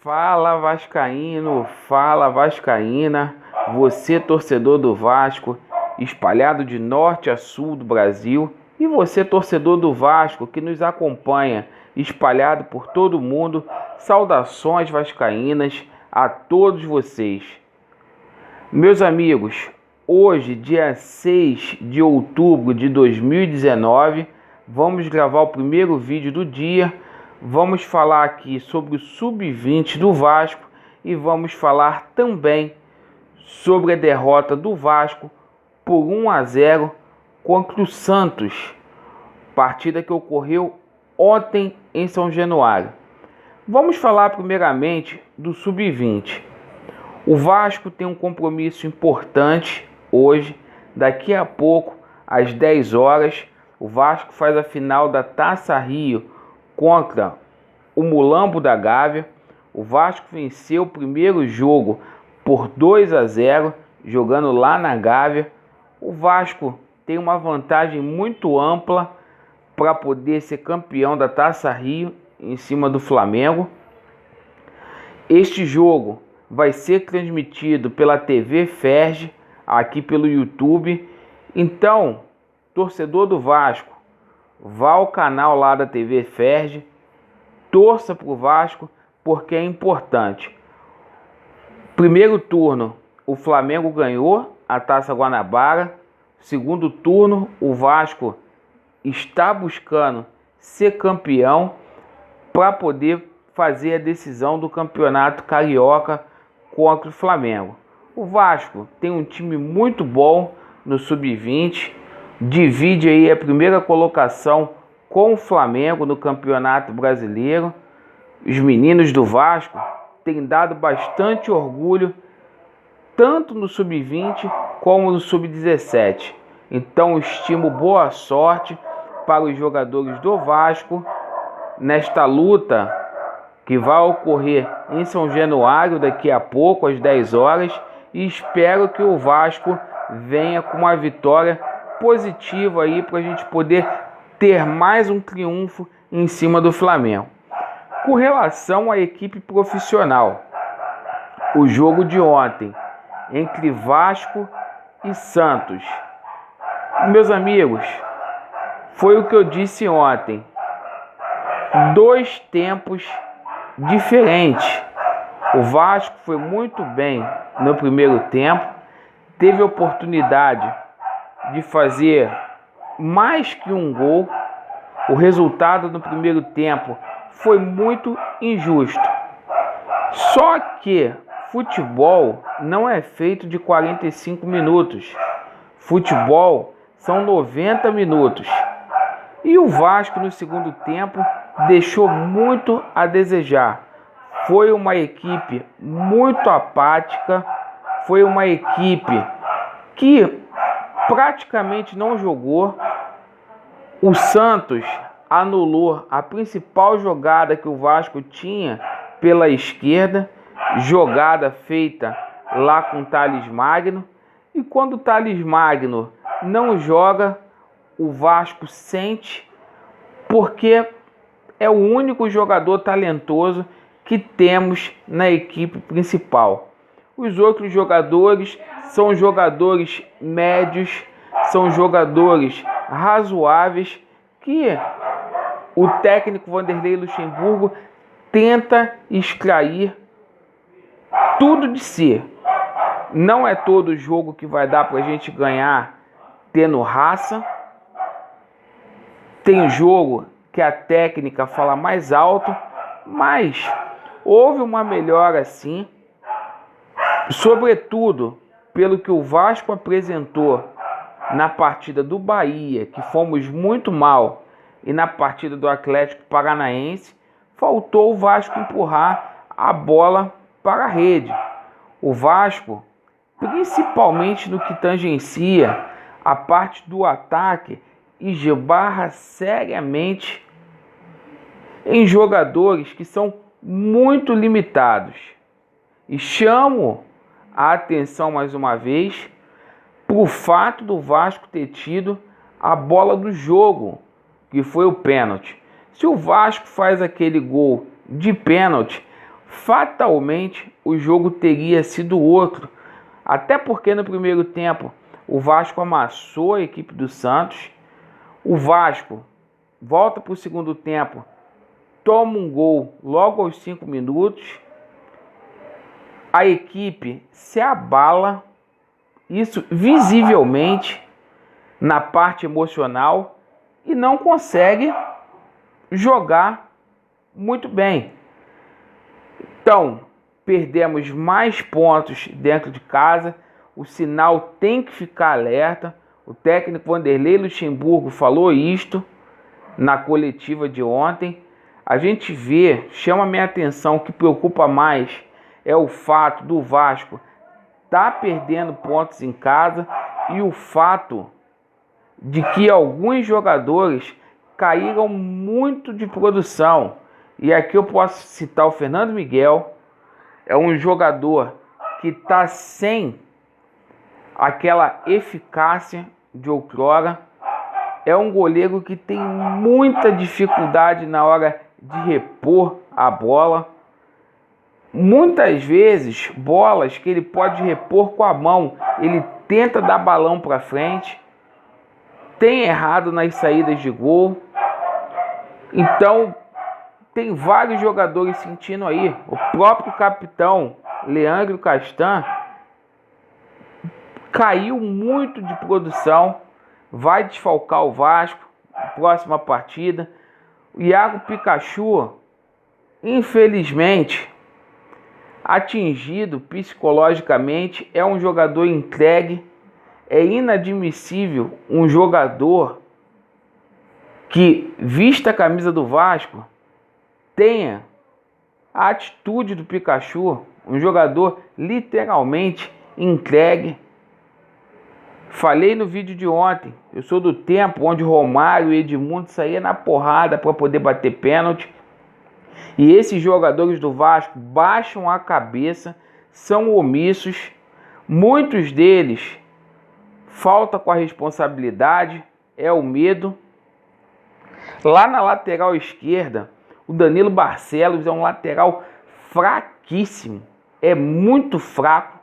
Fala Vascaíno, fala Vascaína, você torcedor do Vasco, espalhado de norte a sul do Brasil, e você torcedor do Vasco que nos acompanha, espalhado por todo o mundo, saudações vascaínas a todos vocês. Meus amigos, hoje, dia 6 de outubro de 2019, vamos gravar o primeiro vídeo do dia. Vamos falar aqui sobre o Sub-20 do Vasco e vamos falar também sobre a derrota do Vasco por 1-0 contra o Santos, partida que ocorreu ontem em São Januário. Vamos falar primeiramente do Sub-20. O Vasco tem um compromisso importante hoje, daqui a pouco, às 10 horas, o Vasco faz a final da Taça Rio contra o Mulambo da Gávea. O Vasco venceu o primeiro jogo por 2-0, jogando lá na Gávea. O Vasco tem uma vantagem muito ampla para poder ser campeão da Taça Rio em cima do Flamengo. Este jogo vai ser transmitido pela TV Ferj, aqui pelo YouTube. Então, torcedor do Vasco, vá ao canal lá da TV Ferj, torça para o Vasco, porque é importante. Primeiro turno, o Flamengo ganhou a Taça Guanabara. Segundo turno, o Vasco está buscando ser campeão para poder fazer a decisão do Campeonato Carioca contra o Flamengo. O Vasco tem um time muito bom no Sub-20, divide aí a primeira colocação com o Flamengo no Campeonato Brasileiro. Os meninos do Vasco têm dado bastante orgulho, tanto no Sub-20 como no Sub-17. Então, estimo boa sorte para os jogadores do Vasco nesta luta que vai ocorrer em São Januário daqui a pouco, às 10 horas. E espero que o Vasco venha com uma vitória positiva aí para a gente poder ter mais um triunfo em cima do Flamengo. Com relação à equipe profissional, o jogo de ontem entre Vasco e Santos, meus amigos, foi o que eu disse ontem: dois tempos diferentes. O Vasco foi muito bem no primeiro tempo, teve a oportunidade de fazer mais que um gol. O resultado no primeiro tempo foi muito injusto. Só que futebol não é feito de 45 minutos. Futebol são 90 minutos. E o Vasco no segundo tempo deixou muito a desejar. Foi uma equipe muito apática, foi uma equipe que praticamente não jogou. O Santos anulou a principal jogada que o Vasco tinha pela esquerda, jogada feita lá com o Thales Magno. E quando o Thales Magno não joga, o Vasco sente, porque é o único jogador talentoso que temos na equipe principal. Os outros jogadores são jogadores médios, são jogadores razoáveis que o técnico Vanderlei Luxemburgo tenta extrair tudo de si. Não é todo jogo que vai dar para a gente ganhar tendo raça. Tem jogo que a técnica fala mais alto, mas houve uma melhora sim, sobretudo pelo que o Vasco apresentou na partida do Bahia, que fomos muito mal, e na partida do Atlético Paranaense. Faltou o Vasco empurrar a bola para a rede. O Vasco, principalmente no que tangencia a parte do ataque, esbarra seriamente em jogadores que são muito limitados. E chamo a atenção mais uma vez para o fato do Vasco ter tido a bola do jogo, que foi o pênalti. Se o Vasco faz aquele gol de pênalti, fatalmente o jogo teria sido outro. Até porque no primeiro tempo o Vasco amassou a equipe do Santos. O Vasco volta para o segundo tempo, toma um gol logo aos 5 minutos. A equipe se abala, isso visivelmente na parte emocional, e não consegue jogar muito bem. Então, perdemos mais pontos dentro de casa. O sinal tem que ficar alerta. O técnico Vanderlei Luxemburgo falou isto na coletiva de ontem. A gente vê, chama minha atenção, o que preocupa mais é o fato do Vasco tá perdendo pontos em casa e o fato de que alguns jogadores caíram muito de produção. E aqui eu posso citar o Fernando Miguel, é um jogador que está sem aquela eficácia de outrora. É um goleiro que tem muita dificuldade na hora de repor a bola. Muitas vezes, bolas que ele pode repor com a mão, ele tenta dar balão para frente. Tem errado nas saídas de gol. Então, tem vários jogadores sentindo aí. O próprio capitão Leandro Castan caiu muito de produção. Vai desfalcar o Vasco na próxima partida. O Iago Pikachu, infelizmente, atingido psicologicamente, é um jogador entregue. É inadmissível um jogador que vista a camisa do Vasco tenha a atitude do Pikachu, um jogador literalmente entregue. Falei no vídeo de ontem, eu sou do tempo onde Romário e Edmundo saíam na porrada para poder bater pênalti. E esses jogadores do Vasco baixam a cabeça, são omissos. Muitos deles falta com a responsabilidade, é o medo. Lá na lateral esquerda, o Danilo Barcelos é um lateral fraquíssimo, é muito fraco.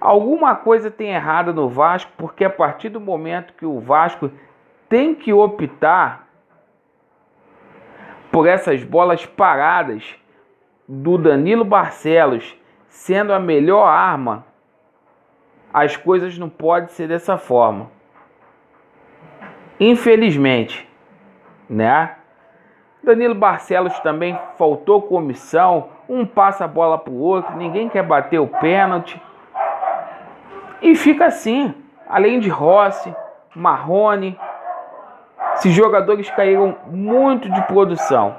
Alguma coisa tem errada no Vasco, porque a partir do momento que o Vasco tem que optar por essas bolas paradas do Danilo Barcelos sendo a melhor arma, as coisas não podem ser dessa forma. Infelizmente, né? Danilo Barcelos também faltou comissão, um passa a bola para o outro, ninguém quer bater o pênalti. E fica assim, além de Rossi, Marrone, esses jogadores caíram muito de produção,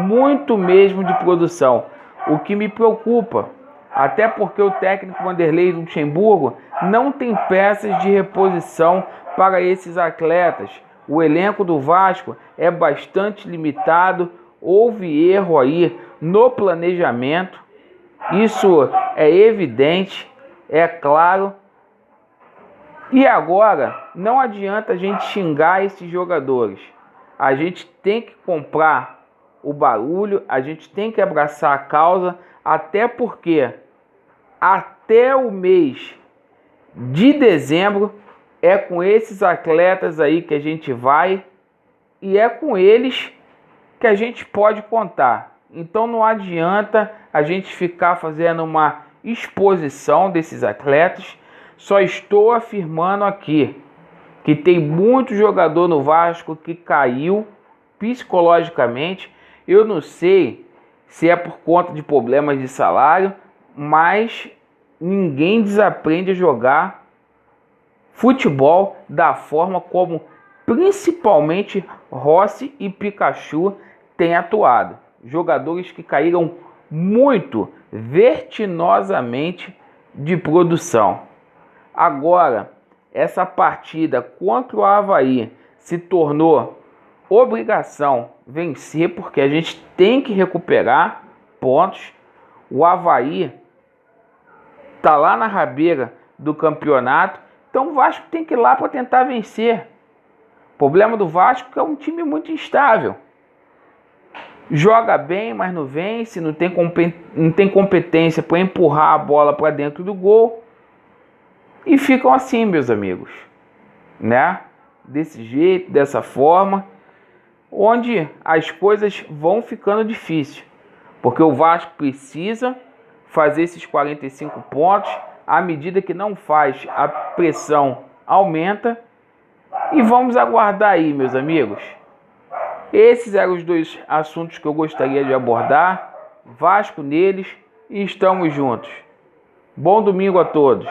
muito mesmo de produção, o que me preocupa, até porque o técnico Vanderlei Luxemburgo não tem peças de reposição para esses atletas. O elenco do Vasco é bastante limitado, houve erro aí no planejamento, isso é evidente, é claro. E agora, não adianta a gente xingar esses jogadores. A gente tem que comprar o barulho, a gente tem que abraçar a causa, até porque até o mês de dezembro é com esses atletas aí que a gente vai e é com eles que a gente pode contar. Então não adianta a gente ficar fazendo uma exposição desses atletas. Só estou afirmando aqui que tem muito jogador no Vasco que caiu psicologicamente. Eu não sei se é por conta de problemas de salário, mas ninguém desaprende a jogar futebol da forma como principalmente Rossi e Pikachu têm atuado. Jogadores que caíram muito vertiginosamente de produção. Agora, essa partida contra o Avaí se tornou obrigação vencer, porque a gente tem que recuperar pontos. O Avaí está lá na rabeira do campeonato, então o Vasco tem que ir lá para tentar vencer. O problema do Vasco é que é um time muito instável. joga bem, mas não vence, não tem competência para empurrar a bola para dentro do gol. E ficam assim, meus amigos, né? Desse jeito, dessa forma, onde as coisas vão ficando difíceis. Porque o Vasco precisa fazer esses 45 pontos. À medida que não faz, a pressão aumenta. E vamos aguardar aí, meus amigos. Esses eram os dois assuntos que eu gostaria de abordar. Vasco neles e estamos juntos. Bom domingo a todos.